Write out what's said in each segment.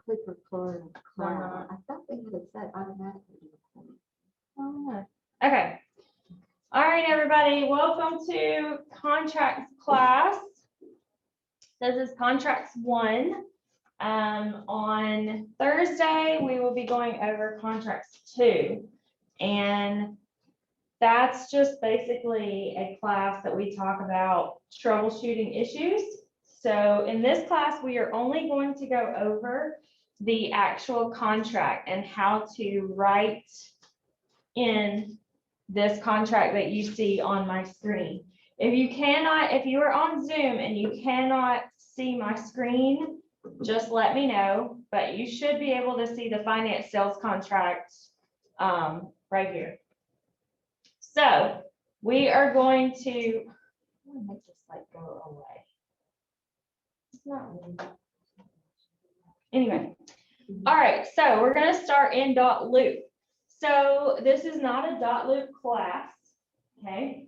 click record on cloud. I thought they had it set automatically to record. Oh, okay. All right, everybody, welcome to contracts class. This is contracts 1. On Thursday, we will be going over contracts 2. And that's just basically a class that we talk about troubleshooting issues. So in this class, we are only going to go over the actual contract and how to write in this contract that you see on my screen. If you are on Zoom and you cannot see my screen, just let me know, but you should be able to see the finance sales contract right here. So we are going to, I'm gonna make this light go away. It's not really. Anyway, all right, so we're gonna start in .loop. So this is not a .loop class, okay?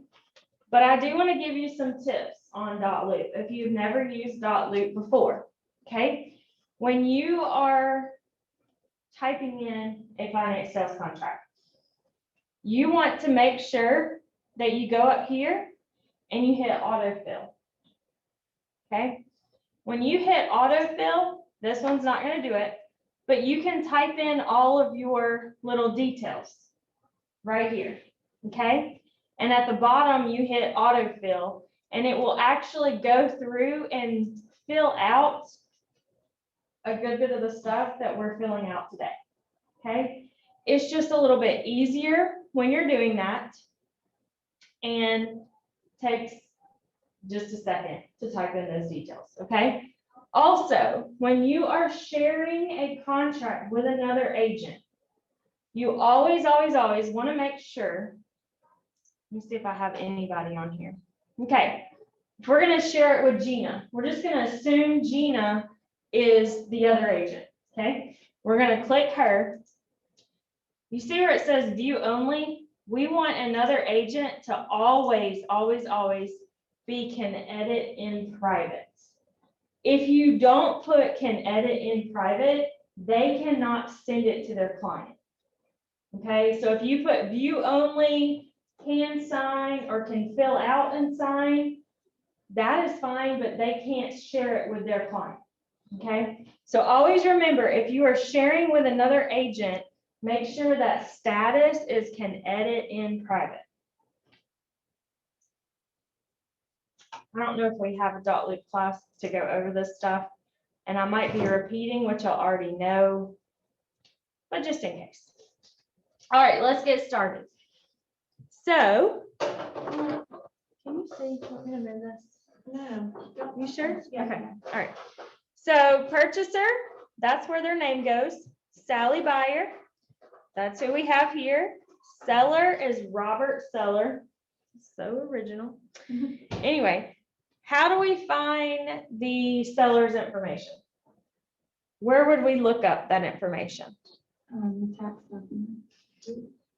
But I do want to give you some tips on .loop if you've never used .loop before, okay? When you are typing in a finance sales contract, you want to make sure that you go up here and you hit autofill, okay? When you hit autofill, this one's not going to do it, but you can type in all of your little details right here, okay? And at the bottom, you hit autofill, and it will actually go through and fill out a good bit of the stuff that we're filling out today, okay? It's just a little bit easier when you're doing that, and takes just a second to type in those details, okay? Also, when you are sharing a contract with another agent, you always want to make sure, let me see if I have anybody on here. Okay, if we're going to share it with Gina, we're just going to assume Gina is the other agent, okay? We're going to click her. You see where it says view only? We want another agent to always be can edit in private. If you don't put can edit in private, they cannot send it to their client. Okay, so if you put view only, can sign, or can fill out and sign, that is fine, but they can't share it with their client. Okay, so always remember, if you are sharing with another agent, make sure that status is can edit in private. I don't know if we have a .loop class to go over this stuff, and I might be repeating, which I already know, but just in case. All right, let's get started. So, can you see? Want me to move this? No. You sure? Yeah. Okay, all right. So purchaser, that's where their name goes. Sally Buyer, that's who we have here. Seller is Robert Seller. So original. Anyway, how do we find the seller's information? Where would we look up that information? Tax document.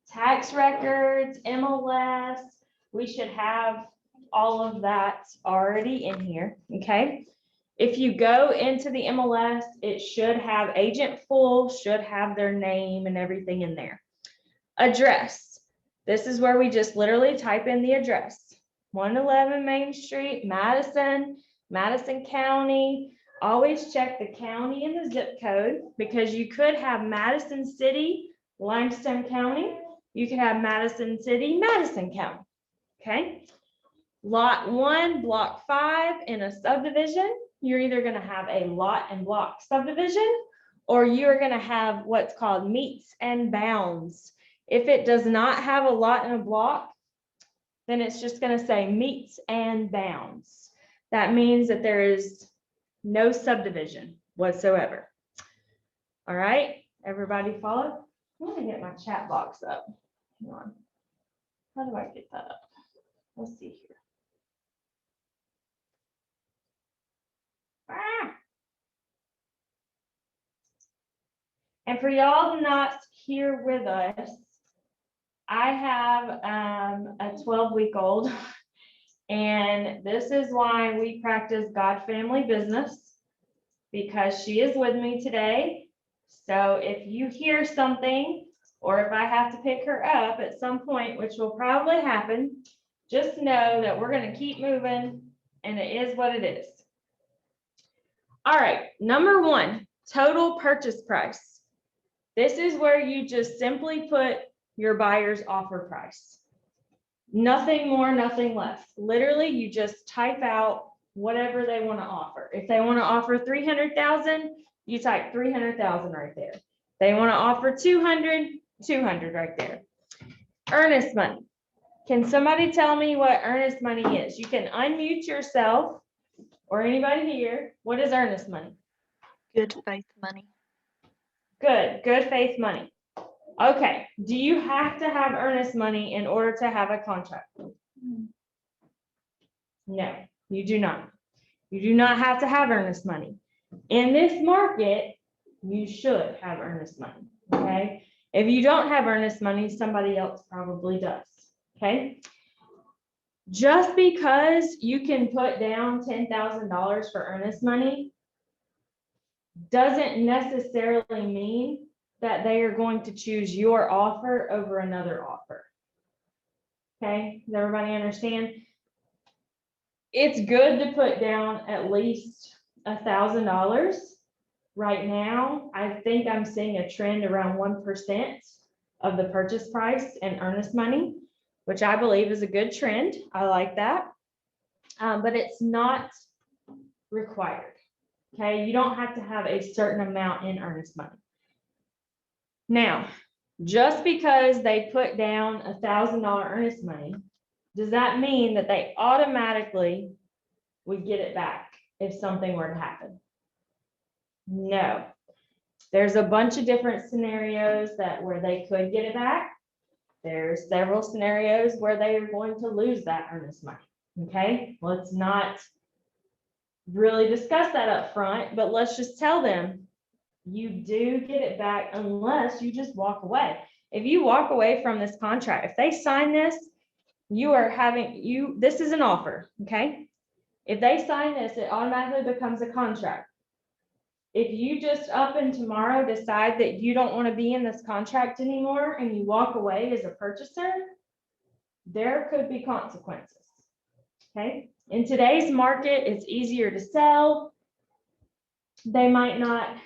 Tax records, MLS, we should have all of that already in here, okay? If you go into the MLS, it should have agent full, should have their name and everything in there. Address, this is where we just literally type in the address. 111 Main Street, Madison, Madison County. Always check the county and the zip code, because you could have Madison City, Limestone County. You could have Madison City, Madison County, okay? Lot 1, block 5 in a subdivision, you're either gonna have a lot and block subdivision, or you're gonna have what's called meets and bounds. If it does not have a lot and a block, then it's just gonna say meets and bounds. That means that there is no subdivision whatsoever. All right, everybody follow? I'm gonna get my chat box up. Hang on. How do I get that up? Let's see here. Ah. And for y'all not here with us, I have a 12-week-old, and this is why we practice God family business, because she is with me today, So if you hear something, or if I have to pick her up at some point, which will probably happen, just know that we're gonna keep moving and it is what it is. All right, number one, total purchase price. This is where you just simply put your buyer's offer price. Nothing more, nothing less. Literally, you just type out whatever they want to offer. If they want to offer 300,000, you type 300,000 right there. They want to offer 200, 200 right there. Earnest money. Can somebody tell me what earnest money is? You can unmute yourself or anybody here. What is earnest money? Good faith money. Good faith money. Okay, do you have to have earnest money in order to have a contract? No, you do not. You do not have to have earnest money. In this market, you should have earnest money, okay? If you don't have earnest money, somebody else probably does, okay? Just because you can put down $10,000 for earnest money doesn't necessarily mean that they are going to choose your offer over another offer. Okay, does everybody understand? It's good to put down at least $1,000. Right now, I think I'm seeing a trend around 1% of the purchase price in earnest money, which I believe is a good trend. I like that. But it's not required. Okay, you don't have to have a certain amount in earnest money. Now, just because they put down $1,000 earnest money, does that mean that they automatically would get it back if something were to happen? No. There's a bunch of different scenarios where they could get it back. There's several scenarios where they are going to lose that earnest money. Okay, let's not really discuss that up front, but let's just tell them you do get it back unless you just walk away. If you walk away from this contract, if they sign this, this is an offer, okay? If they sign this, it automatically becomes a contract. If you just up and tomorrow decide that you don't want to be in this contract anymore and you walk away as a purchaser, there could be consequences, okay? In today's market, it's easier to sell. They might not,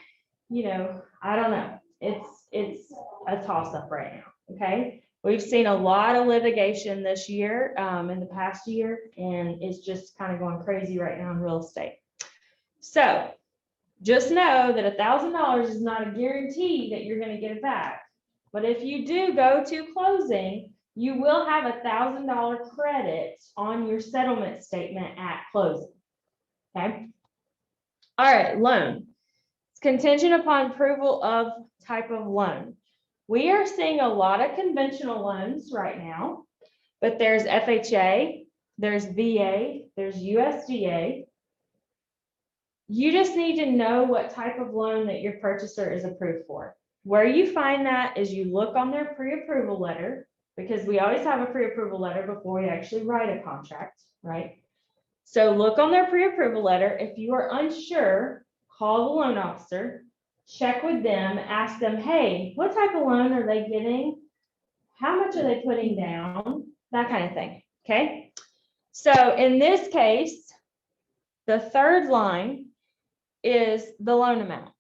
I don't know. It's a toss-up right now, okay? We've seen a lot of litigation this year, in the past year, and it's just kind of going crazy right now in real estate. So just know that $1,000 is not a guarantee that you're going to get it back. But if you do go to closing, you will have $1,000 credit on your settlement statement at closing, okay? All right, loan. It's contingent upon approval of type of loan. We are seeing a lot of conventional loans right now, but there's FHA, there's VA, there's USDA. You just need to know what type of loan that your purchaser is approved for. Where you find that is you look on their pre-approval letter, because we always have a pre-approval letter before we actually write a contract, right? So look on their pre-approval letter. If you are unsure, call the loan officer, check with them, ask them, hey, what type of loan are they getting? How much are they putting down? That kind of thing, okay? So in this case, the third line is the loan amount,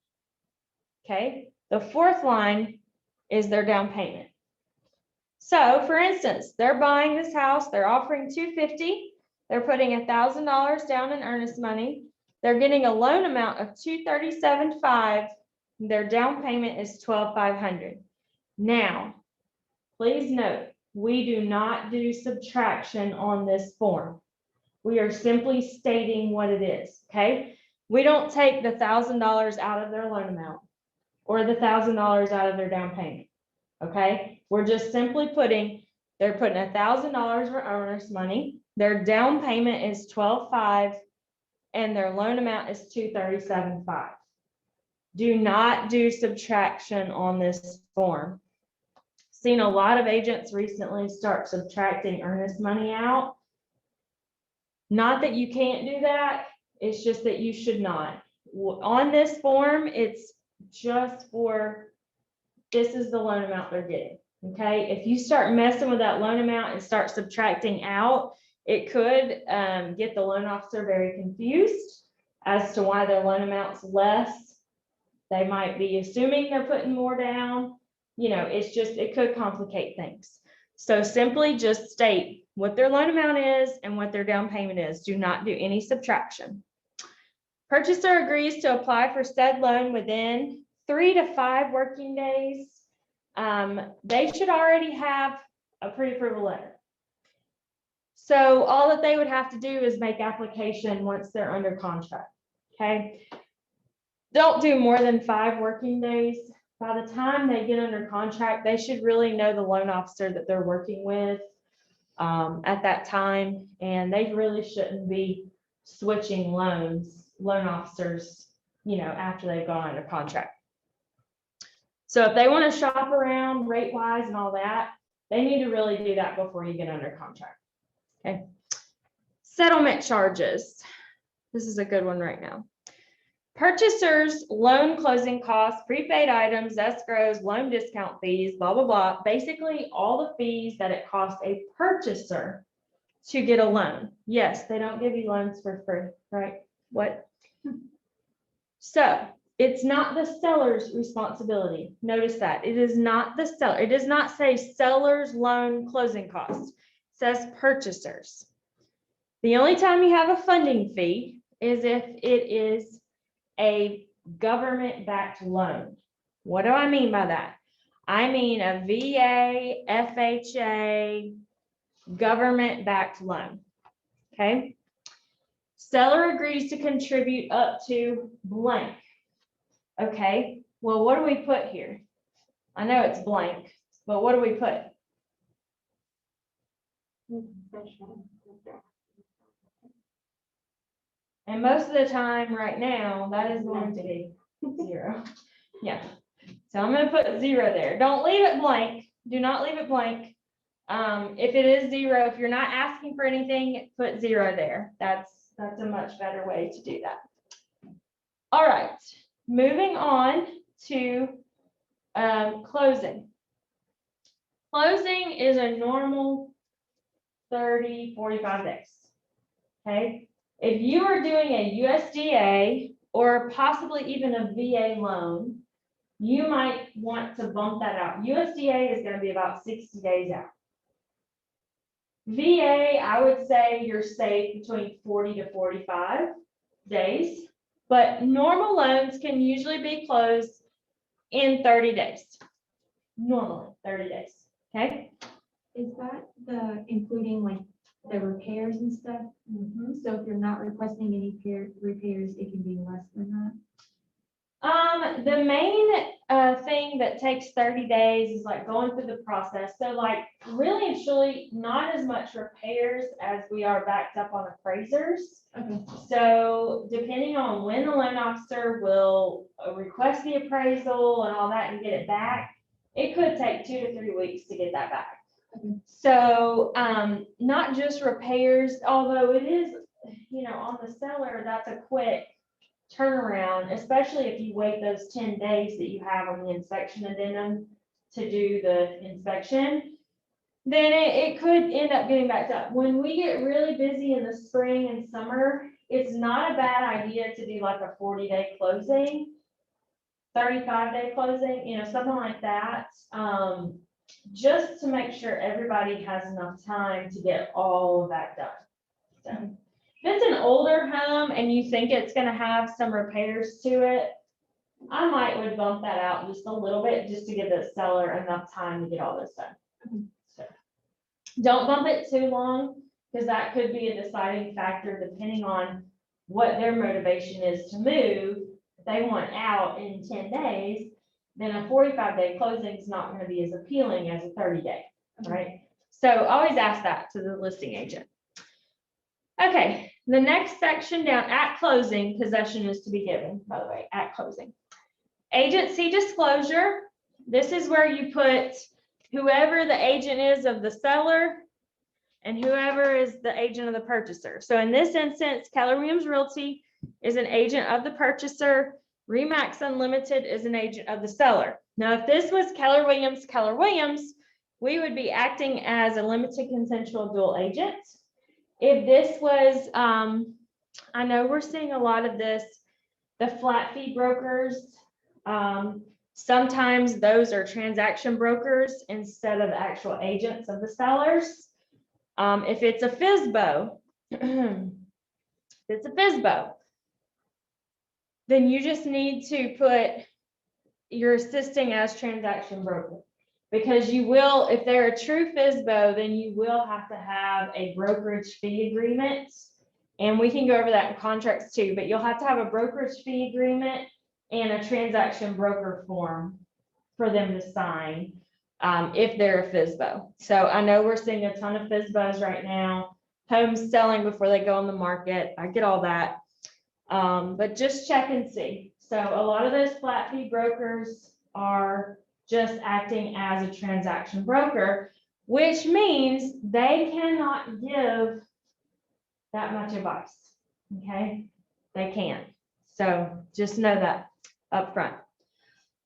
okay? The fourth line is their down payment. So for instance, they're buying this house, they're offering $250,000, they're putting $1,000 down in earnest money, they're getting a loan amount of $237,500, their down payment is $12,500. Now, please note, we do not do subtraction on this form. We are simply stating what it is, okay? We don't take the $1,000 out of their loan amount or the $1,000 out of their down payment, okay? We're just simply they're putting $1,000 for earnest money, their down payment is $12,500, and their loan amount is $237,500. Do not do subtraction on this form. Seen a lot of agents recently start subtracting earnest money out. Not that you can't do that, it's just that you should not. On this form, it's just for, this is the loan amount they're getting, okay? If you start messing with that loan amount and start subtracting out, it could get the loan officer very confused as to why their loan amount's less. They might be assuming they're putting more down. You know, it's just, it could complicate things. So simply just state what their loan amount is and what their down payment is. Do not do any subtraction. Purchaser agrees to apply for said loan within 3 to 5 working days. They should already have a pre-approval letter. So all that they would have to do is make application once they're under contract, okay? Don't do more than 5 working days. By the time they get under contract, they should really know the loan officer that they're working with at that time, and they really shouldn't be switching loan officers, you know, after they've gone under contract. So if they want to shop around rate wise and all that, they need to really do that before you get under contract. Okay. Settlement charges. This is a good one right now. Purchasers, loan closing costs, prepaid items, escrows, loan discount fees, blah, blah, blah. Basically all the fees that it costs a purchaser to get a loan. Yes, they don't give you loans for free, right? What? So it's not the seller's responsibility. Notice that it is not the seller. It does not say seller's loan closing costs. It says purchasers. The only time you have a funding fee is if it is a government-backed loan. What do I mean by that? I mean a VA, FHA, government-backed loan. Okay. Seller agrees to contribute up to blank. Okay, well, what do we put here? I know it's blank, but what do we put? And most of the time right now, that is going to be 0. Yeah, so I'm going to put 0 there. Don't leave it blank. Do not leave it blank. If it is 0, if you're not asking for anything, put 0 there. That's a much better way to do that. All right, moving on to closing. Closing is a normal 30, 45 days. Okay. If you are doing a USDA or possibly even a VA loan, you might want to bump that out. USDA is going to be about 60 days out. VA, I would say you're safe between 40 to 45 days, but normal loans can usually be closed in 30 days. Normally 30 days. Okay. Is that including like the repairs and stuff? So if you're not requesting any repairs, it can be less than that? The main thing that takes 30 days is like going through the process. So like really and truly not as much repairs as we are backed up on appraisers. Okay. So depending on when the loan officer will request the appraisal and all that and get it back, it could take 2 to 3 weeks to get that back. Okay. So not just repairs, although it is, you know, on the seller, that's a quick turnaround, especially if you wait those 10 days that you have on the inspection addendum to do the inspection, then it could end up getting backed up. When we get really busy in the spring and summer, it's not a bad idea to do like a 40-day closing, 35-day closing, you know, something like that, just to make sure everybody has enough time to get all of that done. So if it's an older home and you think it's going to have some repairs to it, I would bump that out just a little bit just to give the seller enough time to get all this done. So don't bump it too long, because that could be a deciding factor depending on what their motivation is to move. If they want out in 10 days, then a 45-day closing is not going to be as appealing as a 30-day, right? So always ask that to the listing agent. Okay, the next section down, at closing, possession is to be given, by the way, at closing. Agency disclosure, this is where you put whoever the agent is of the seller and whoever is the agent of the purchaser. So in this instance, Keller Williams Realty is an agent of the purchaser. Remax Unlimited is an agent of the seller. Now, if this was Keller Williams, we would be acting as a limited consensual dual agent. If this was, I know we're seeing a lot of this, the flat fee brokers, sometimes those are transaction brokers instead of actual agents of the sellers. If it's a FSBO, then you just need to put you're assisting as transaction broker. Because you will, if they're a true FSBO, then you will have to have a brokerage fee agreement. And we can go over that in contracts too, but you'll have to have a brokerage fee agreement and a transaction broker form for them to sign if they're a FSBO. So I know we're seeing a ton of FSBOs right now, homes selling before they go on the market. I get all that. But just check and see. So a lot of those flat fee brokers are just acting as a transaction broker, which means they cannot give that much advice. Okay, they can't. So just know that up front.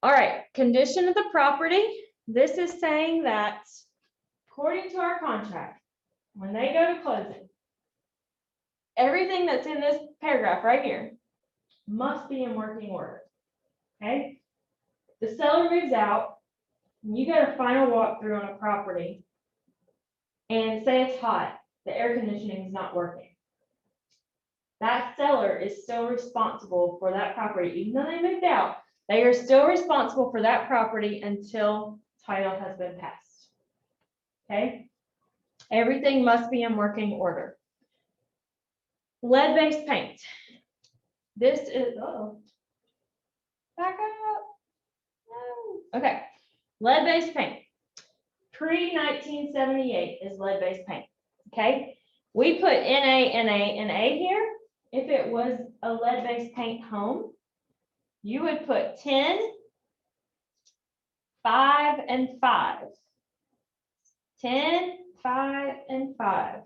All right, condition of the property. This is saying that according to our contract, when they go to closing, everything that's in this paragraph right here must be in working order. Okay. The seller moves out, and you get a final walkthrough on a property, and say it's hot, the air conditioning is not working. That seller is still responsible for that property, even though they moved out. They are still responsible for that property until title has been passed. Okay, everything must be in working order. Lead-based paint. This is back up. No. Okay, lead-based paint. Pre-1978 is lead-based paint. Okay, we put NA here. If it was a lead-based paint home, you would put 10, 5, and 5. 10, 5, and 5.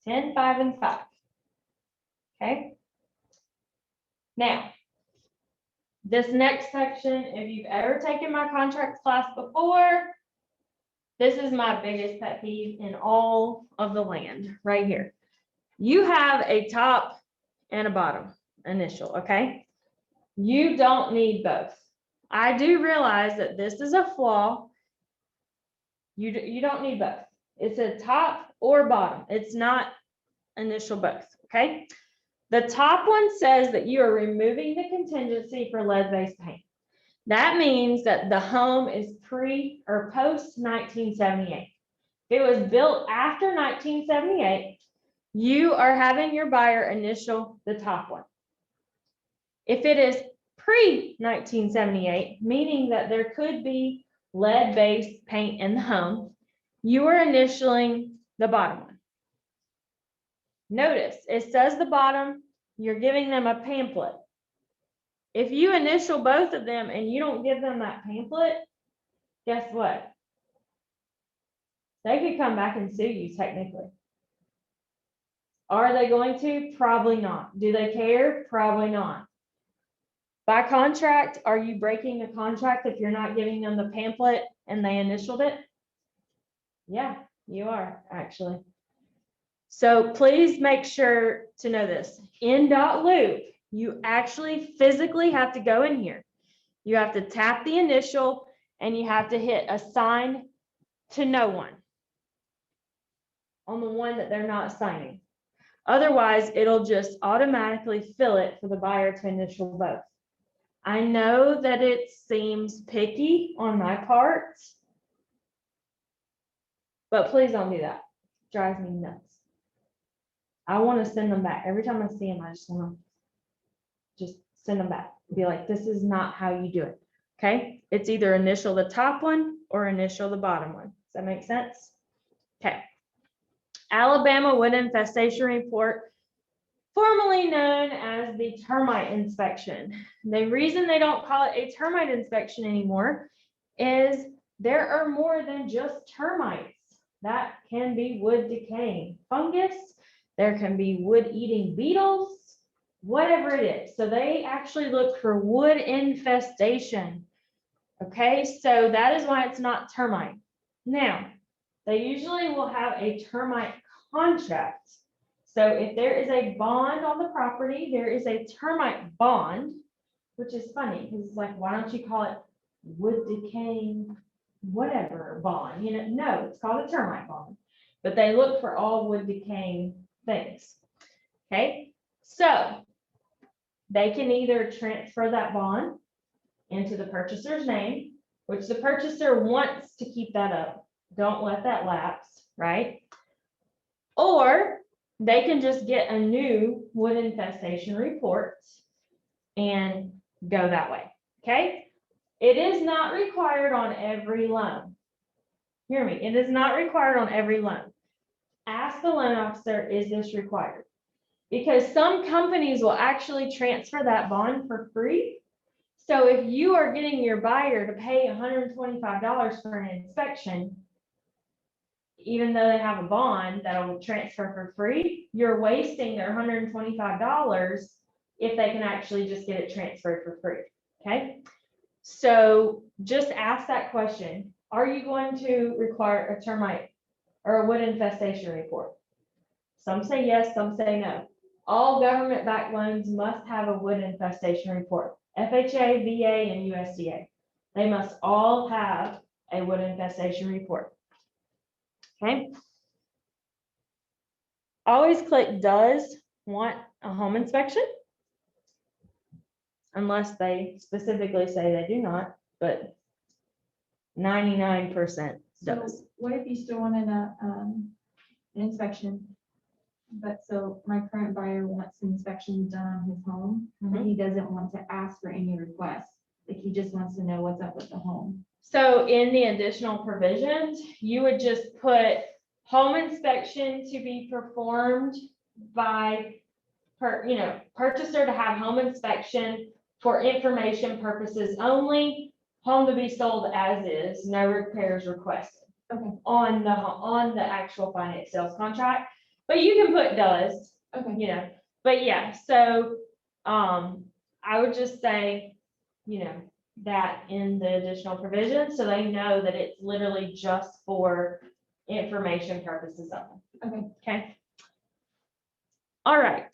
10, 5, and 5. Okay. Now, this next section, if you've ever taken my contracts class before, this is my biggest pet peeve in all of the land right here. You have a top and a bottom initial, okay? You don't need both. I do realize that this is a flaw. You don't need both. It's a top or bottom. It's not initial both, okay? The top one says that you are removing the contingency for lead-based paint. That means that the home is pre or post 1978. If it was built after 1978, you are having your buyer initial the top one. If it is pre-1978, meaning that there could be lead-based paint in the home, you are initialing the bottom one. Notice, it says the bottom, you're giving them a pamphlet. If you initial both of them and you don't give them that pamphlet, guess what? They could come back and sue you technically. Are they going to? Probably not. Do they care? Probably not. By contract, are you breaking a contract if you're not giving them the pamphlet and they initialed it? Yeah, you are actually. So please make sure to know this. In .loop, you actually physically have to go in here. You have to tap the initial and you have to hit assign to no one on the one that they're not signing. Otherwise, it'll just automatically fill it for the buyer to initial both. I know that it seems picky on my part, but please don't do that. It drives me nuts. I want to send them back. Every time I see them, I just want to just send them back. Be like, this is not how you do it. Okay. It's either initial the top one or initial the bottom one. Does that make sense? Okay. Alabama Wood Infestation Report, formerly known as the termite inspection. The reason they don't call it a termite inspection anymore is there are more than just termites. That can be wood decaying fungus. There can be wood eating beetles. whatever it is. So they actually look for wood infestation. Okay, so that is why it's not termite. Now, they usually will have a termite contract. So if there is a bond on the property, there is a termite bond, which is funny because it's like, why don't you call it wood decaying, whatever bond? You know, no, it's called a termite bond, but they look for all wood decaying things. Okay, so they can either transfer that bond into the purchaser's name, which the purchaser wants to keep that up. Don't let that lapse, right? Or they can just get a new wood infestation report and go that way, okay? It is not required on every loan. Hear me, it is not required on every loan. Ask the loan officer, is this required? Because some companies will actually transfer that bond for free. So if you are getting your buyer to pay $125 for an inspection, even though they have a bond that will transfer for free, you're wasting their $125 if they can actually just get it transferred for free, okay? So just ask that question. Are you going to require a termite or a wood infestation report? Some say yes, some say no. All government-backed loans must have a wood infestation report. FHA, VA, and USDA. They must all have a wood infestation report. Okay. Always click does want a home inspection. Unless they specifically say they do not, but 99% So does. what if you still wanted an inspection? But so my current buyer wants an inspection done on his home, but he doesn't want to ask for any requests. Like he just wants to know what's up with the home. So in the additional provisions, you would just put home inspection to be performed by purchaser to have home inspection for information purposes only, home to be sold as is, no repairs requested. Okay. On the actual finance sales contract, but you can put does, Okay. but yeah, so I would just say, that in the additional provisions, so they know that it's literally just for information purposes only. Okay. All right,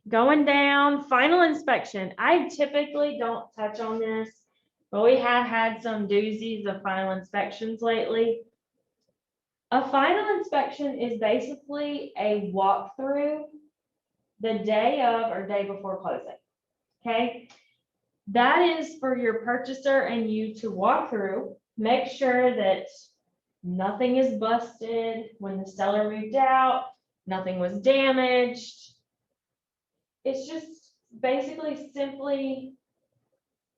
going down, final inspection. I typically don't touch on this, but we have had some doozies of final inspections lately. A final inspection is basically a walkthrough the day of or day before closing. Okay. That is for your purchaser and you to walk through, make sure that nothing is busted when the seller moved out, nothing was damaged. It's just basically simply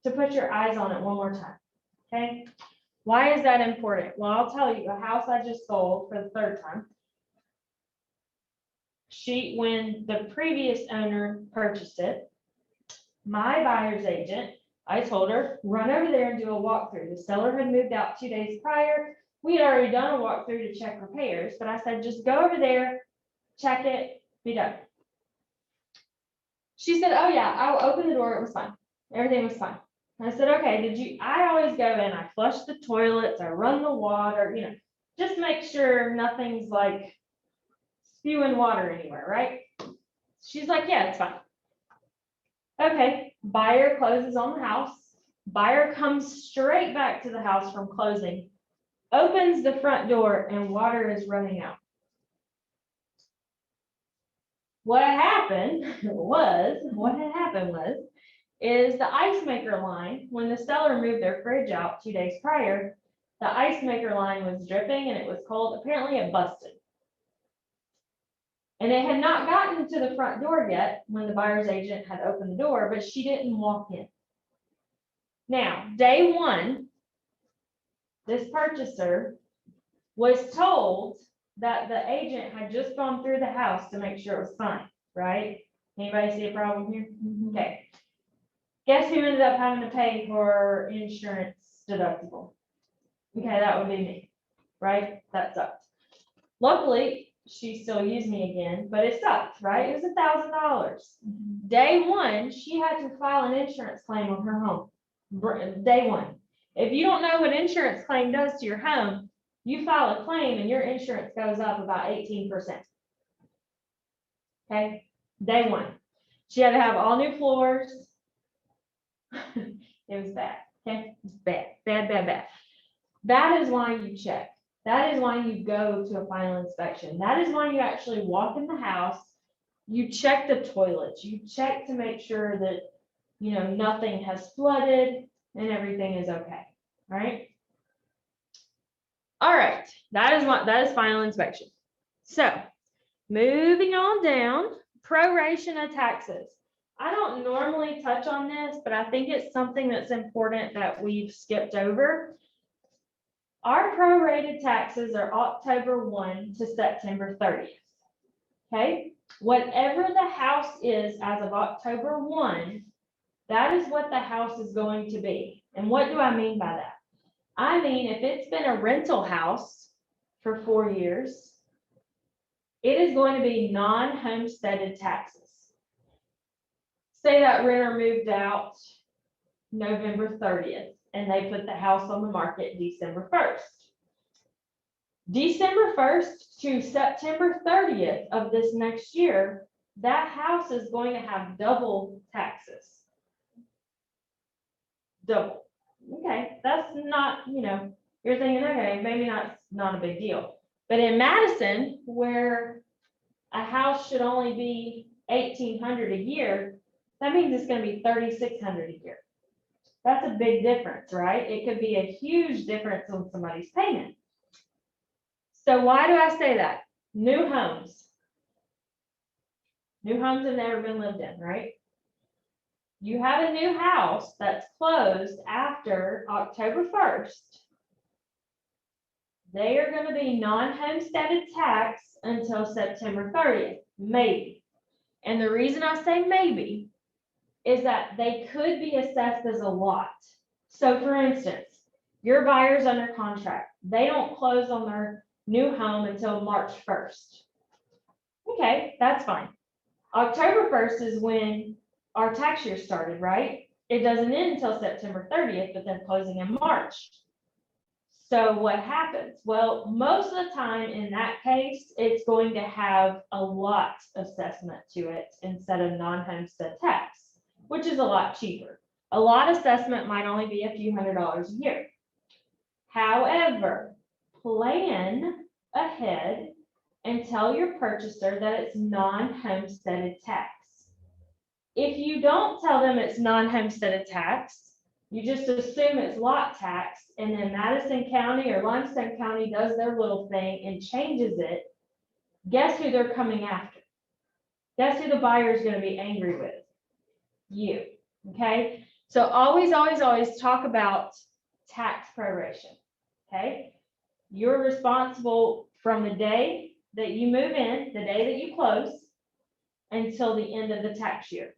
to put your eyes on it one more time. Okay. Why is that important? Well, I'll tell you, a house I just sold for the third time. When the previous owner purchased it, my buyer's agent, I told her, run over there and do a walkthrough. The seller had moved out 2 days prior. We had already done a walkthrough to check repairs, but I said, just go over there, check it, be done. She said, oh yeah, I'll open the door. It was fine. Everything was fine. I said, okay, I always go in, I flush the toilets, I run the water, just make sure nothing's like spewing water anywhere, right? She's like, yeah, it's fine. Okay, buyer closes on the house. Buyer comes straight back to the house from closing, opens the front door, and water is running out. What had happened was, is the ice maker line, when the seller moved their fridge out 2 days prior, the ice maker line was dripping and it was cold. Apparently it busted. And it had not gotten to the front door yet when the buyer's agent had opened the door, but she didn't walk in. Now, day one, this purchaser was told that the agent had just gone through the house to make sure it was fine, right? Anybody see a problem here? Okay. Guess who ended up having to pay for insurance deductible? Okay, that would be me, right? That sucks. Luckily, she still used me again, but it sucked, right? It was $1,000. Day one, she had to file an insurance claim on her home. Day one. If you don't know what insurance claim does to your home, you file a claim and your insurance goes up about 18%. Okay, day one. She had to have all new floors. It was bad, okay? It's bad, bad, bad, bad. That is why you check. That is why you go to a final inspection. That is why you actually walk in the house. You check the toilets. You check to make sure that, you know, nothing has flooded and everything is okay, right? All right, that is final inspection. So moving on down, proration of taxes. I don't normally touch on this, but I think it's something that's important that we've skipped over. Our prorated taxes are October 1 to September 30th. Okay, whatever the house is as of October 1, that is what the house is going to be. And what do I mean by that? I mean, if it's been a rental house for 4 years, it is going to be non-homesteaded taxes. Say that renter moved out November 30th and they put the house on the market December 1st. December 1st to September 30th of this next year, that house is going to have double taxes. Double. Okay, that's not, you know, you're thinking, okay, maybe not a big deal. But in Madison, where a house should only be $1,800 a year, that means it's going to be $3,600 a year. That's a big difference, right? It could be a huge difference on somebody's payment. So why do I say that? New homes. New homes have never been lived in, right? You have a new house that's closed after October 1st. They are going to be non-homesteaded tax until September 30th, maybe. And the reason I say maybe is that they could be assessed as a lot. So for instance, your buyer's under contract. They don't close on their new home until March 1st. Okay, that's fine. October 1st is when our tax year started, right? It doesn't end until September 30th, but then closing in March. So what happens? Well, most of the time in that case, it's going to have a lot assessment to it instead of non-homestead tax, which is a lot cheaper. A lot assessment might only be a few $100s a year. However, plan ahead and tell your purchaser that it's non-homesteaded tax. If you don't tell them it's non-homesteaded tax, you just assume it's lot tax, and then Madison County or Limestone County does their little thing and changes it. Guess who they're coming after? Guess who the buyer is going to be angry with? You. Okay. So always, always, always talk about tax proration. Okay. You're responsible from the day that you move in, the day that you close, until the end of the tax year.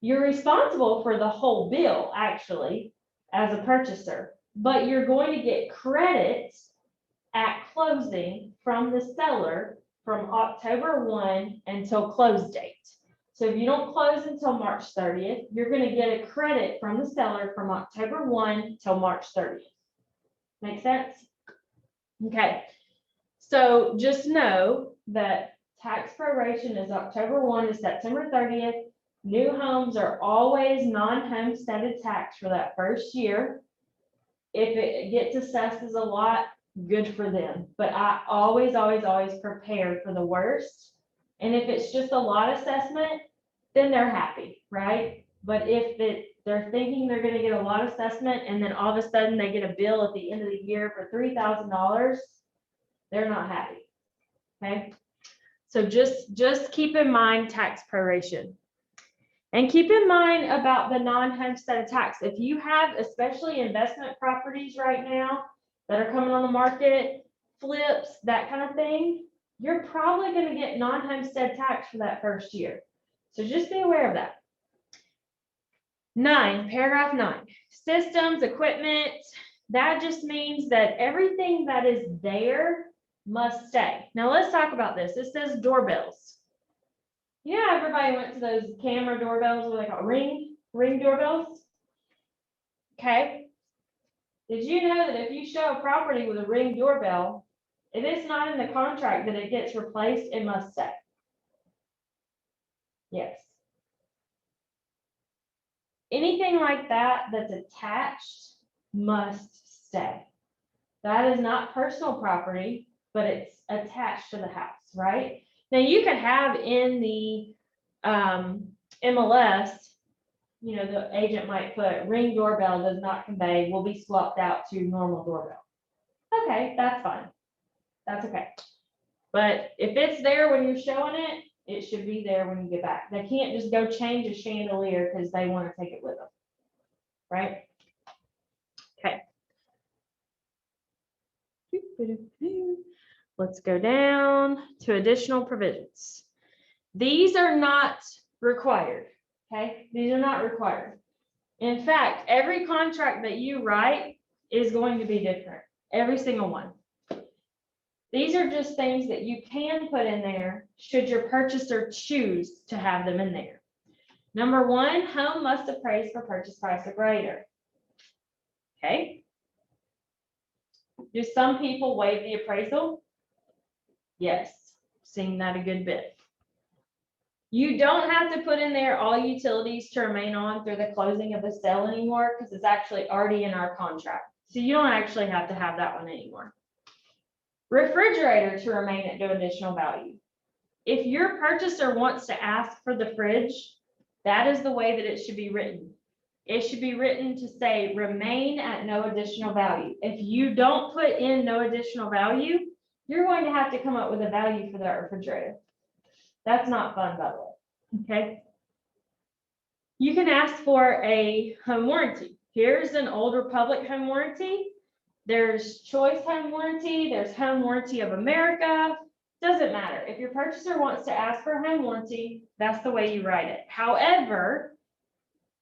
You're responsible for the whole bill, actually, as a purchaser, but you're going to get credit at closing from the seller from October 1 until close date. So if you don't close until March 30th, you're going to get a credit from the seller from October 1 till March 30th. Make sense? Okay. So just know that tax proration is October 1 to September 30th. New homes are always non-homesteaded tax for that first year. If it gets assessed as a lot, good for them. But I always, always, always prepare for the worst. And if it's just a lot assessment, then they're happy, right? But if they're thinking they're going to get a lot assessment and then all of a sudden they get a bill at the end of the year for $3,000, they're not happy. Okay. So just keep in mind tax proration. And keep in mind about the non-homestead tax. If you have especially investment properties right now that are coming on the market, flips, that kind of thing, you're probably going to get non-homestead tax for that first year. So just be aware of that. 9, paragraph 9, systems, equipment. That just means that everything that is there must stay. Now let's talk about this. It says doorbells. You know, everybody went to those camera doorbells, what they call ring doorbells? Okay. Did you know that if you show a property with a ring doorbell, if it's not in the contract that it gets replaced, it must stay? Yes. Anything like that that's attached must stay. That is not personal property, but it's attached to the house, right? Now you could have in the MLS, you know, the agent might put ring doorbell does not convey, will be swapped out to normal doorbell. Okay, that's fine. That's okay. But if it's there when you're showing it, it should be there when you get back. They can't just go change a chandelier because they want to take it with them, right? Okay. Let's go down to additional provisions. These are not required, okay? These are not required. In fact, every contract that you write is going to be different, every single one. These are just things that you can put in there should your purchaser choose to have them in there. Number one, home must appraise for purchase price or greater. Okay. Do some people waive the appraisal? Yes, seen that a good bit. You don't have to put in there all utilities to remain on through the closing of the sale anymore because it's actually already in our contract. So you don't actually have to have that one anymore. Refrigerator to remain at no additional value. If your purchaser wants to ask for the fridge, that is the way that it should be written. It should be written to say remain at no additional value. If you don't put in no additional value, you're going to have to come up with a value for that refrigerator. That's not fun, by the way, okay? You can ask for a home warranty. Here's an Old Republic home warranty. There's Choice home warranty. There's Home Warranty of America. Doesn't matter. If your purchaser wants to ask for a home warranty, that's the way you write it. However,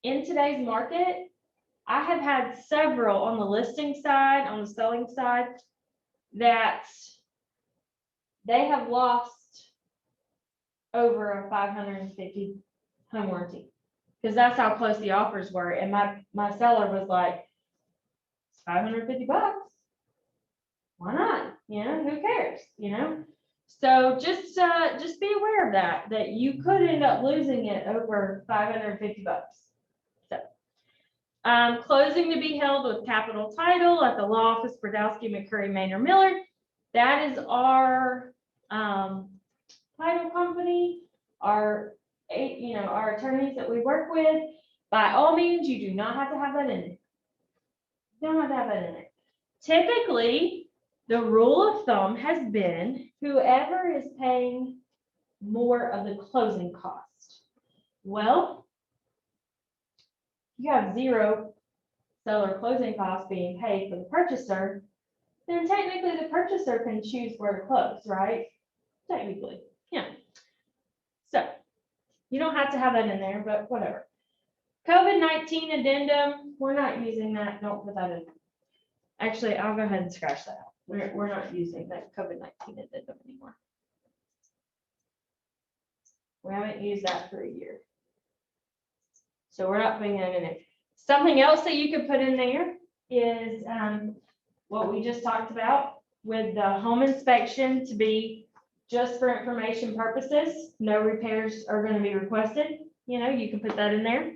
in today's market, I have had several on the listing side, on the selling side, that they have lost over a 550 home warranty because that's how close the offers were. And my seller was like, it's 550 bucks. Why not? You know, who cares? You know, so just be aware of that you could end up losing it over 550 bucks. So, closing to be held with capital title at the law office, Brodowski, McCurry, Maynard, Miller. That is our title company, our attorneys that we work with. By all means, you do not have to have that in it. You don't have to have that in it. Typically, the rule of thumb has been whoever is paying more of the closing cost. Well, you have zero seller closing costs being paid for the purchaser, then technically the purchaser can choose where to close, right? Technically, yeah. So you don't have to have that in there, but whatever. COVID-19 addendum, we're not using that. Don't put that in. Actually, I'll go ahead and scratch that out. We're not using that COVID-19 addendum anymore. We haven't used that for a year. So we're not putting that in there. Something else that you could put in there is what we just talked about with the home inspection to be just for information purposes. No repairs are going to be requested. You know, you can put that in there.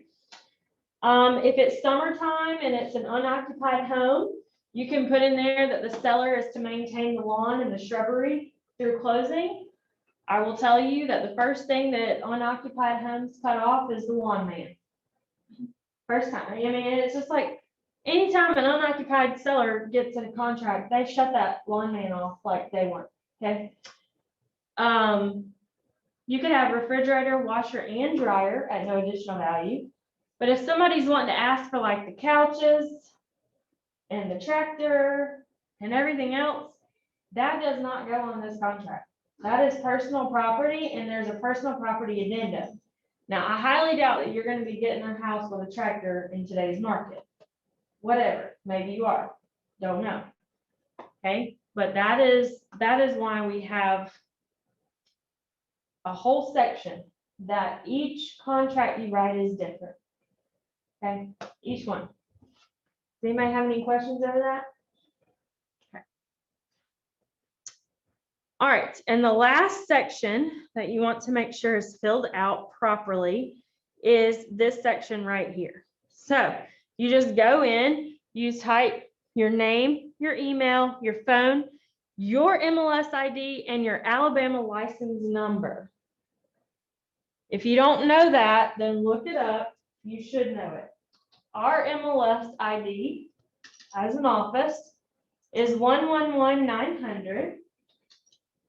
If it's summertime and it's an unoccupied home, you can put in there that the seller is to maintain the lawn and the shrubbery through closing. I will tell you that the first thing that unoccupied homes cut off is the lawn man. First time. I mean, it's just like anytime an unoccupied seller gets in a contract, they shut that lawn man off like day one. Okay. You could have refrigerator, washer, and dryer at no additional value. But if somebody's wanting to ask for like the couches and the tractor and everything else, that does not go on this contract. That is personal property, and there's a personal property addendum. Now, I highly doubt that you're going to be getting a house with a tractor in today's market. Whatever, maybe you are, don't know. Okay, But that is why we have a whole section that each contract you write is different. Okay, each one. Does anybody have any questions over that? Okay. All right, and the last section that you want to make sure is filled out properly is this section right here. So you just go in, you type your name, your email, your phone, your MLS ID, and your Alabama license number. If you don't know that, then look it up. You should know it. Our MLS ID as an office is 111900,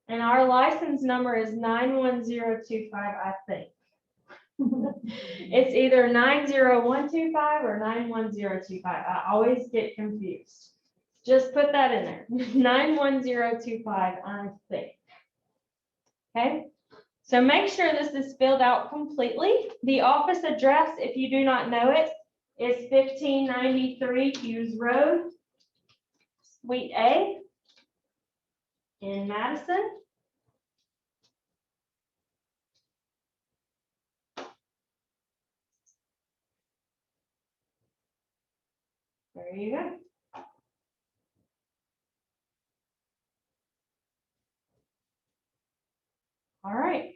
and our license number is 91025, I think. It's either 90125 or 91025. I always get confused. Just put that in there. 91025, I think. Okay. So make sure this is filled out completely. The office address, if you do not know it, is 1593 Hughes Road, Suite A in Madison. There you go. All right.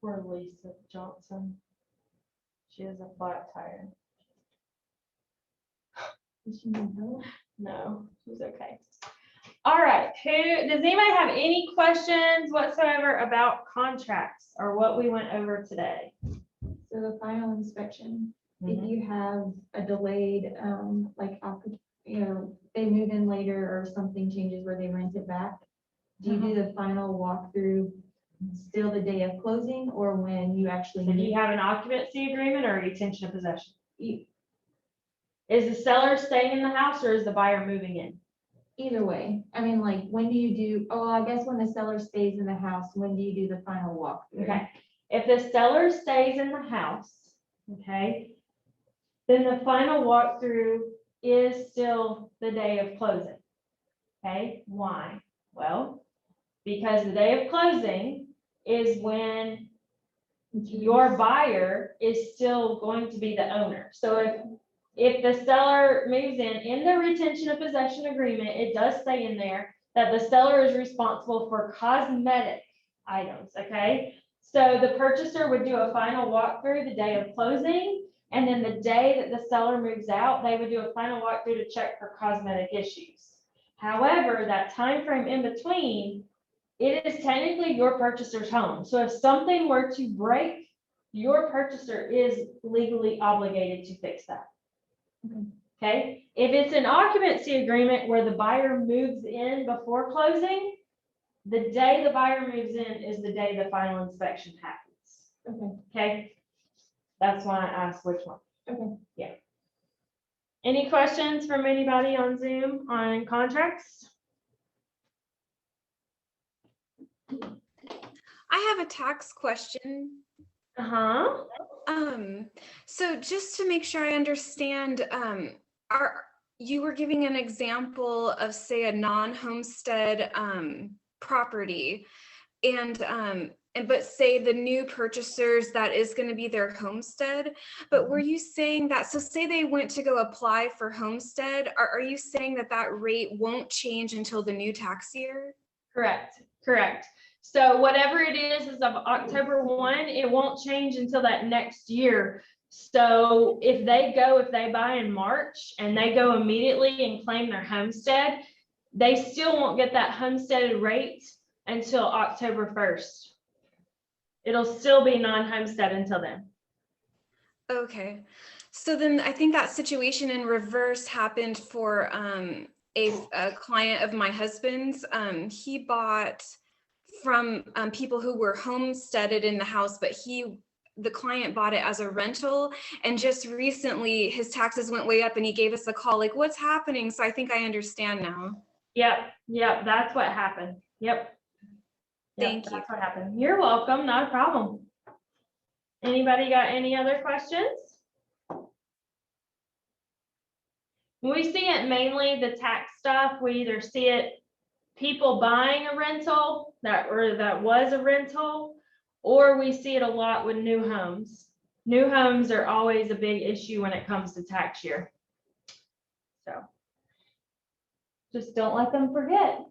Poor Lisa Johnson. She has a flat tire. Does she need help? No, she's okay. All right, does anybody have any questions whatsoever about contracts or what we went over today? So the final inspection, Mhm. if you have a delayed, like, they move in later or something changes where they rent it back, do you do the final walkthrough still the day of closing or when you actually? So do you have an occupancy agreement or a retention of possession? E- Is the seller staying in the house or is the buyer moving in? Either way, I mean, like, when do you do, I guess when the seller stays in the house, when do you do the final walkthrough? Okay, if the seller stays in the house, okay, then the final walkthrough is still the day of closing. Okay, why? Well, because the day of closing is when your buyer is still going to be the owner. So if the seller moves in the retention of possession agreement, it does say in there that the seller is responsible for cosmetic items, okay? So the purchaser would do a final walkthrough the day of closing, and then the day that the seller moves out, they would do a final walkthrough to check for cosmetic issues. However, that time frame in between, it is technically your purchaser's home. So if something were to break, your purchaser is legally obligated to fix that. Okay, if it's an occupancy agreement where the buyer moves in before closing, the day the buyer moves in is the day the final inspection happens. Okay, that's why I asked which one. Okay. Yeah. Any questions from anybody on Zoom on contracts? I have a tax question. Uh-huh. So just to make sure I understand, you were giving an example of, say, a non-homestead property, but say the new purchasers, that is going to be their homestead. But were you saying that, so say they went to go apply for homestead, are you saying that that rate won't change until the new tax year? Correct. So whatever it is of October 1, it won't change until that next year. So if they buy in March and they go immediately and claim their homestead, they still won't get that homesteaded rate until October 1st. It'll still be non-homestead until then. Okay. So then I think that situation in reverse happened for a client of my husband's. He bought from people who were homesteaded in the house, but the client bought it as a rental, and just recently his taxes went way up and he gave us a call like, what's happening? So I think I understand now. Yep, that's what happened. Yep. Thank you. That's what happened. You're welcome, not a problem. Anybody got any other questions? We see it mainly the tax stuff. We either see it people buying a rental that was a rental, or we see it a lot with new homes. New homes are always a big issue when it comes to tax year. So just don't let them forget.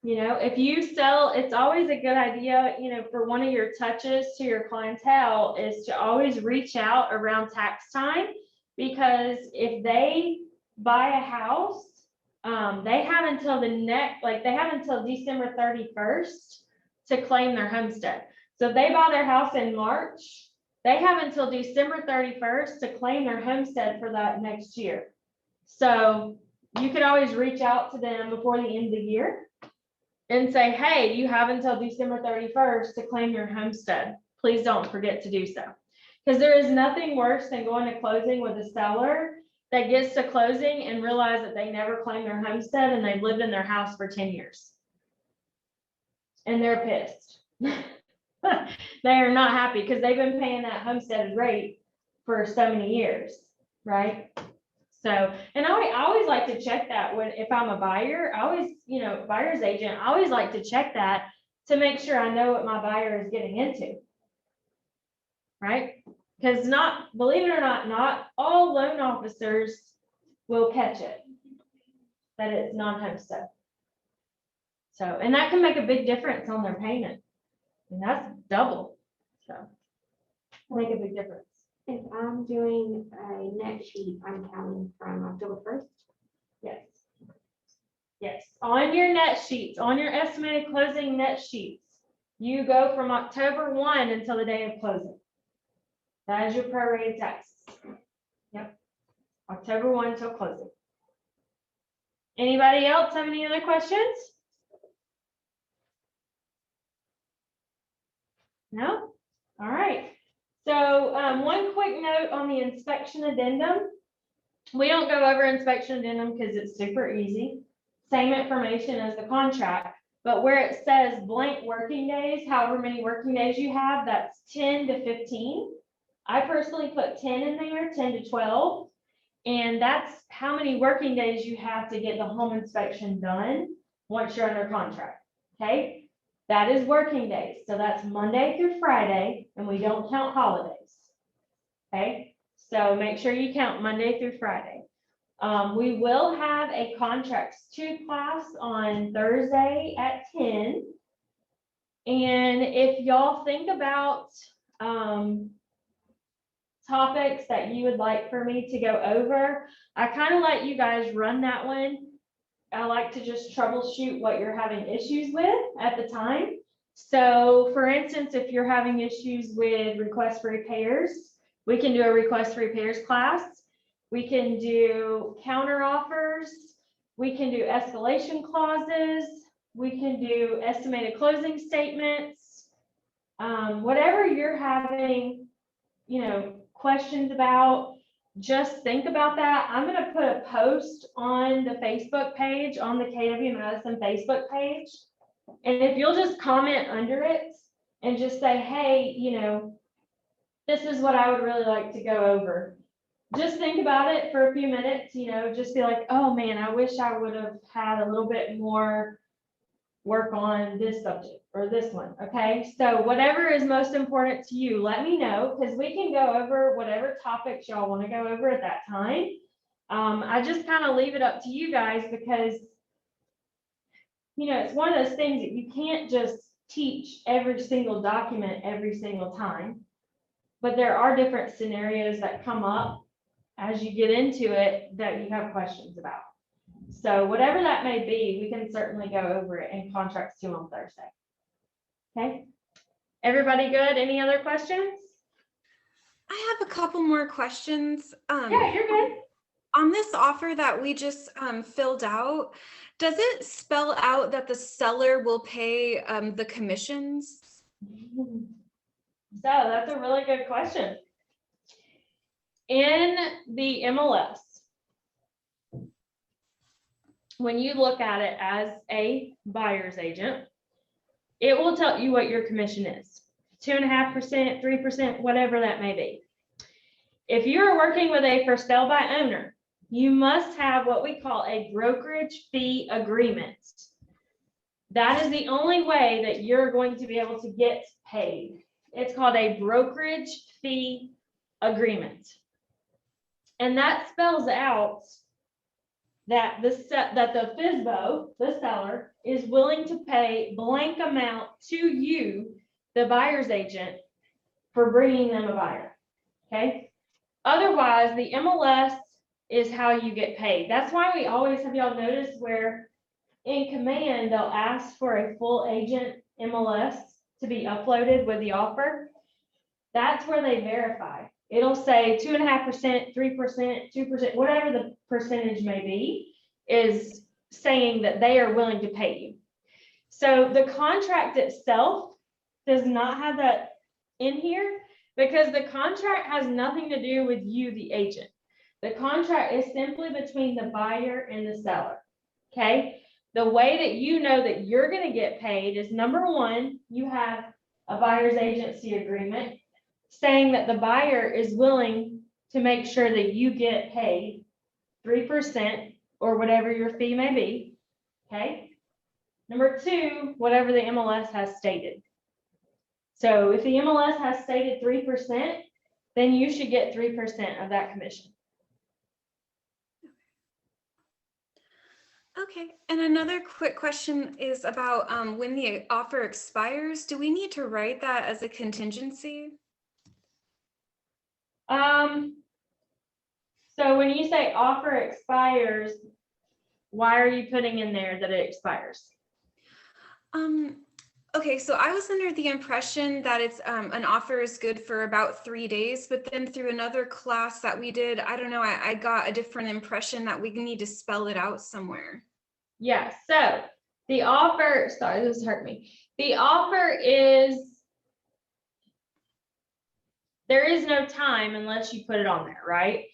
You know, if you sell, it's always a good idea, you know, for one of your touches to your clientele is to always reach out around tax time, because if they buy a house, they have until they have until December 31st to claim their homestead. So if they buy their house in March, they have until December 31st to claim their homestead for that next year. So you could always reach out to them before the end of the year and say, hey, you have until December 31st to claim your homestead. Please don't forget to do so. Because there is nothing worse than going to closing with a seller that gets to closing and realize that they never claimed their homestead and they've lived in their house for 10 years. And they're pissed. They are not happy because they've been paying that homestead rate for so many years, right? So, and I always like to check that if I'm a buyer, I always, you know, buyer's agent, I always like to check that to make sure I know what my buyer is getting into. Right? Because believe it or not all loan officers will catch it, that it's non-homestead. So, and that can make a big difference on their payment. And that's double. So, make a big difference. If I'm doing a net sheet, I'm counting from October 1st. Yes. Yes, on your net sheets, on your estimated closing net sheets, you go from October 1 until the day of closing. That is your prorated taxes. Yep. October 1 until closing. Anybody else have any other questions? No? All right. So one quick note on the inspection addendum. We don't go over inspection addendum because it's super easy. Same information as the contract, but where it says blank working days, however many working days you have, that's 10 to 15. I personally put 10 in there, 10 to 12. And that's how many working days you have to get the home inspection done once you're under contract, okay? That is working days. So that's Monday through Friday, and we don't count holidays, okay? So make sure you count Monday through Friday. We will have a Contracts 2 class on Thursday at 10. And if y'all think about topics that you would like for me to go over, I kind of let you guys run that one. I like to just troubleshoot what you're having issues with at the time. So for instance, if you're having issues with request for repairs, we can do a request for repairs class. We can do counter offers. We can do escalation clauses. We can do estimated closing statements. Whatever you're having, you know, questions about, just think about that. I'm going to put a post on the Facebook page, on the KW Madison Facebook page. And if you'll just comment under it and just say, hey, you know, this is what I would really like to go over. Just think about it for a few minutes, you know, just be like, oh man, I wish I would have had a little bit more work on this subject or this one. Okay, so whatever is most important to you, let me know, because we can go over whatever topics y'all want to go over at that time. I just kind of leave it up to you guys because, you know, it's one of those things that you can't just teach every single document every single time, but there are different scenarios that come up as you get into it that you have questions about. So whatever that may be, we can certainly go over it in Contracts 2 on Thursday. Okay. Everybody good? Any other questions? I have a couple more questions. Yeah, you're good. On this offer that we just filled out, does it spell out that the seller will pay the commissions? So that's a really good question. In the MLS, when you look at it as a buyer's agent, it will tell you what your commission is, 2.5%, 3%, whatever that may be. If you're working with a for sale by owner, you must have what we call a brokerage fee agreement. That is the only way that you're going to be able to get paid. It's called a brokerage fee agreement. And that spells out that the FSBO, the seller, is willing to pay blank amount to you, the buyer's agent, for bringing them a buyer, okay? Otherwise, the MLS is how you get paid. That's why we always have y'all noticed where in command, they'll ask for a full agent MLS to be uploaded with the offer. That's where they verify. It'll say 2.5%, 3%, 2%, whatever the percentage may be, is saying that they are willing to pay you. So the contract itself does not have that in here because the contract has nothing to do with you, the agent. The contract is simply between the buyer and the seller, okay? The way that you know that you're gonna get paid is, number one, you have a buyer's agency agreement saying that the buyer is willing to make sure that you get paid 3% or whatever your fee may be, okay? Number two, whatever the MLS has stated. So if the MLS has stated 3%, then you should get 3% of that commission. Okay, and another quick question is about when the offer expires, do we need to write that as a contingency? So when you say offer expires, why are you putting in there that it expires? Okay, so I was under the impression that it's an offer is good for about 3 days, but then through another class that we did, I don't know, I got a different impression that we need to spell it out somewhere. Yeah, so the offer, sorry, this hurt me. The offer is, there is no time unless you put it on there, right?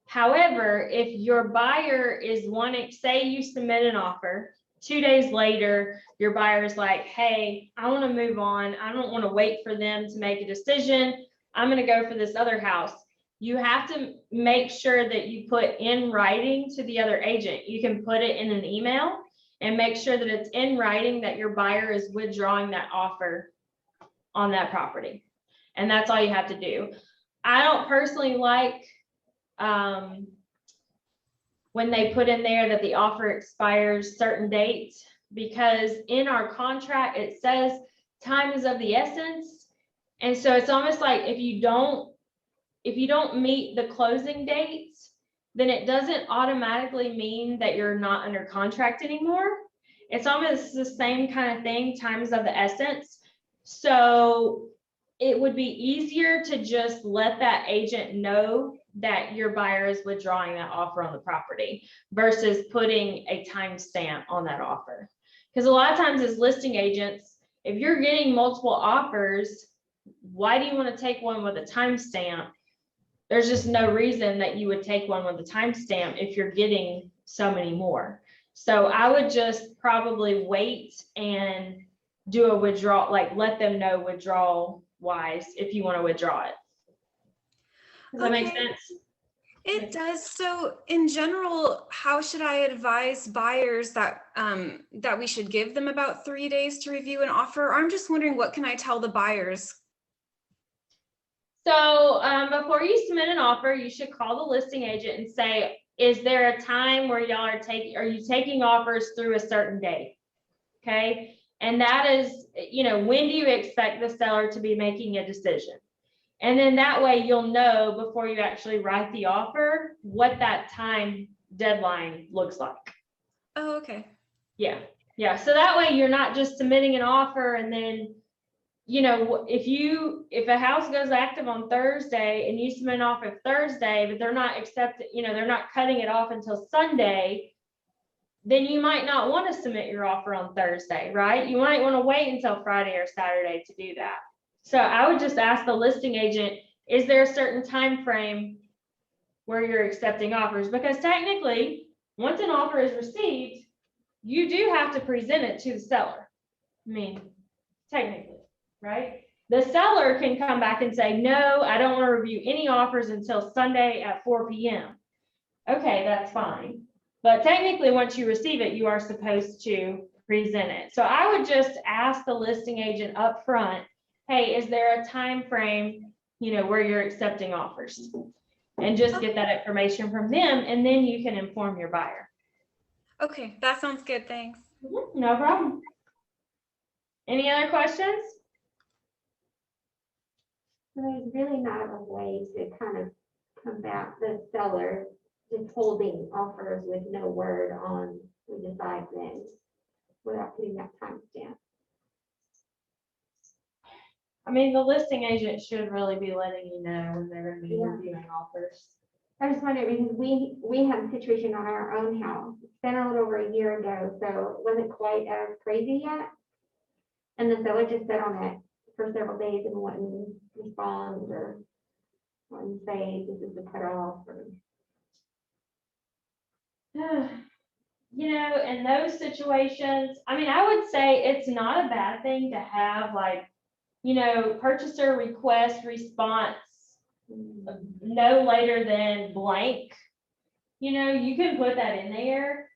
However, if your buyer is wanting, say you submit an offer, 2 days later, your buyer is like, hey, I want to move on. I don't want to wait for them to make a decision. I'm going to go for this other house. You have to make sure that you put in writing to the other agent. You can put it in an email and make sure that it's in writing that your buyer is withdrawing that offer on that property. And that's all you have to do. I don't personally like when they put in there that the offer expires certain dates, because in our contract, it says time is of the essence. And so it's almost like if you don't meet the closing dates, then it doesn't automatically mean that you're not under contract anymore. It's almost the same kind of thing, time is of the essence. So it would be easier to just let that agent know that your buyer is withdrawing that offer on the property versus putting a timestamp on that offer. Because a lot of times as listing agents, if you're getting multiple offers, why do you want to take one with a timestamp? There's just no reason that you would take one with a timestamp if you're getting so many more. So I would just probably wait and do a withdrawal, like let them know withdrawal wise if you want to withdraw it. Does that make sense? It does. So in general, how should I advise buyers that that we should give them about 3 days to review an offer? I'm just wondering, what can I tell the buyers? So before you submit an offer, you should call the listing agent and say, is there a time where y'all are you taking offers through a certain date? Okay. And that is, when do you expect the seller to be making a decision? And then that way you'll know before you actually write the offer what that time deadline looks like. Oh, okay. Yeah. Yeah. So that way you're not just submitting an offer and then, if a house goes active on Thursday and you submit an offer Thursday, but they're not they're not cutting it off until Sunday, then you might not want to submit your offer on Thursday, right? You might want to wait until Friday or Saturday to do that. So I would just ask the listing agent, is there a certain time frame where you're accepting offers? Because technically, once an offer is received, you do have to present it to the seller. I mean, technically, right? The seller can come back and say, no, I don't want to review any offers until Sunday at 4 p.m. Okay, that's fine. But technically, once you receive it, you are supposed to present it. So I would just ask the listing agent up front, hey, is there a time frame, where you're accepting offers? And just get that information from them, and then you can inform your buyer. Okay, that sounds good. Thanks. No problem. Any other questions? So there's really not a way to kind of combat the seller just holding offers with no word on, we decide then, without putting that timestamp. I mean, the listing agent should really be letting you know when they're gonna be Yeah. reviewing offers. I just wonder, because we had a situation on our own house, it's been a little over a year ago, so it wasn't quite as crazy yet. And the seller just sat on it for several days and wouldn't respond or wouldn't say this is the cutoff or. In those situations, I mean, I would say it's not a bad thing to have purchaser request response no later than blank. You can put that in there,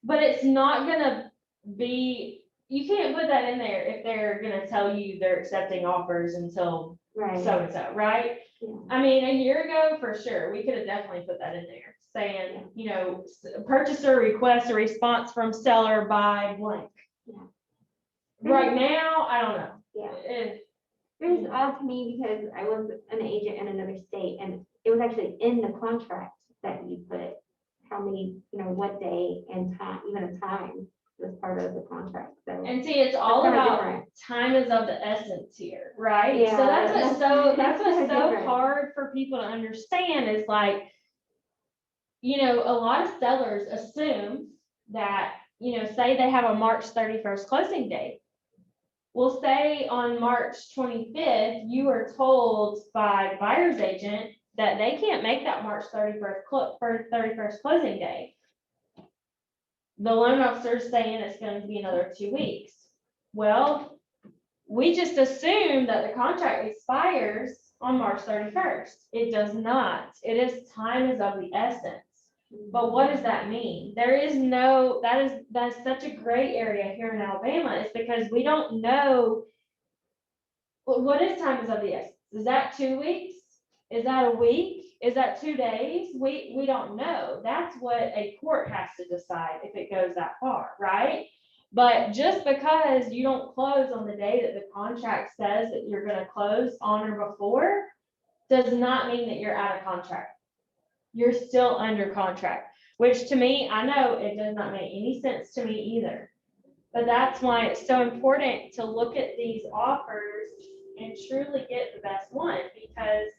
but it's not gonna be, you can't put that in there if they're gonna tell you they're accepting offers until Right. so-and-so, right? Yeah. I mean, a year ago, for sure, we could have definitely put that in there, saying, purchaser requests a response from seller by blank. Yeah. Right now, I don't know. Yeah. If- It was odd to me because I was an agent in another state and it was actually in the contract that you put how many, what day and time, even a time was part of the contract, so. And see, it's all kinda about different. time is of the essence here, right? Yeah, So that's what's so kinda different. hard for people to understand is like, a lot of sellers assume that, say they have a March 31st closing date. Well, say on March 25th, you were told by buyer's agent that they can't make that March 31st closing date. The loan officer's saying it's going to be another 2 weeks. Well, we just assume that the contract expires on March 31st. It does not. It is time is of the essence. But what does that mean? There is no, that's such a gray area here in Alabama, is because we don't know. What is time is of the essence? Is that 2 weeks? Is that a week? Is that 2 days? We don't know. That's what a court has to decide if it goes that far, right? But just because you don't close on the day that the contract says that you're gonna close on or before, does not mean that you're out of contract. You're still under contract, which to me, I know it does not make any sense to me either. But that's why it's so important to look at these offers and truly get the best one, because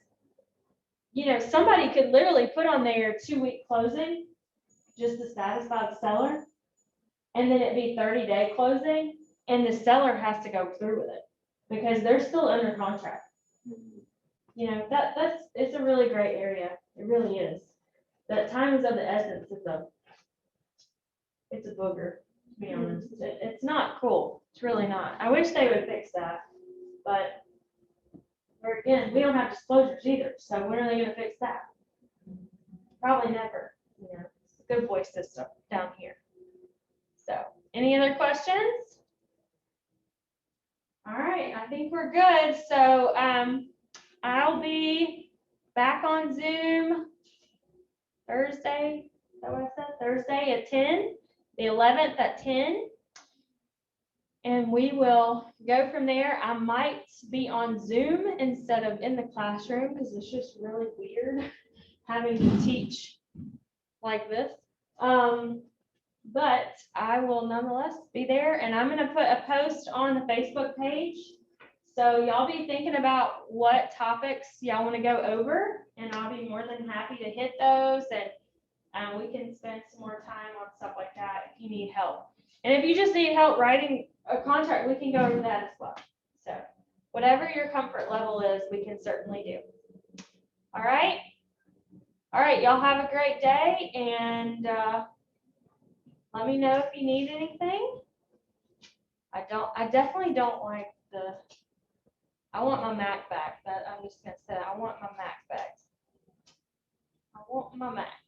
somebody could literally put on their 2-week closing just to satisfy the seller, and then it'd be 30-day closing, and the seller has to go through with it because they're still under contract. It's a really great area. It really is. That time is of the essence. It's a booger, to be honest. It's not cool. It's really not. I wish they would fix that, but again, we don't have disclosures either. So when are they going to fix that? Probably never. It's a good voice system down here. So, any other questions? All right, I think we're good. So, I'll be back on Zoom Thursday. Is that what I said? Thursday at 10, the 11th at 10. And we will go from there. I might be on Zoom instead of in the classroom because it's just really weird having to teach like this. But I will nonetheless be there, and I'm going to put a post on the Facebook page. So y'all be thinking about what topics y'all want to go over, and I'll be more than happy to hit those, and we can spend some more time on stuff like that if you need help. And if you just need help writing a contract, we can go over that as well. So whatever your comfort level is, we can certainly do. All right. All right, y'all have a great day, and Let me know if you need anything. I definitely don't like I want my Mac back. That I'm just gonna say, I want my Mac back. I want my Mac.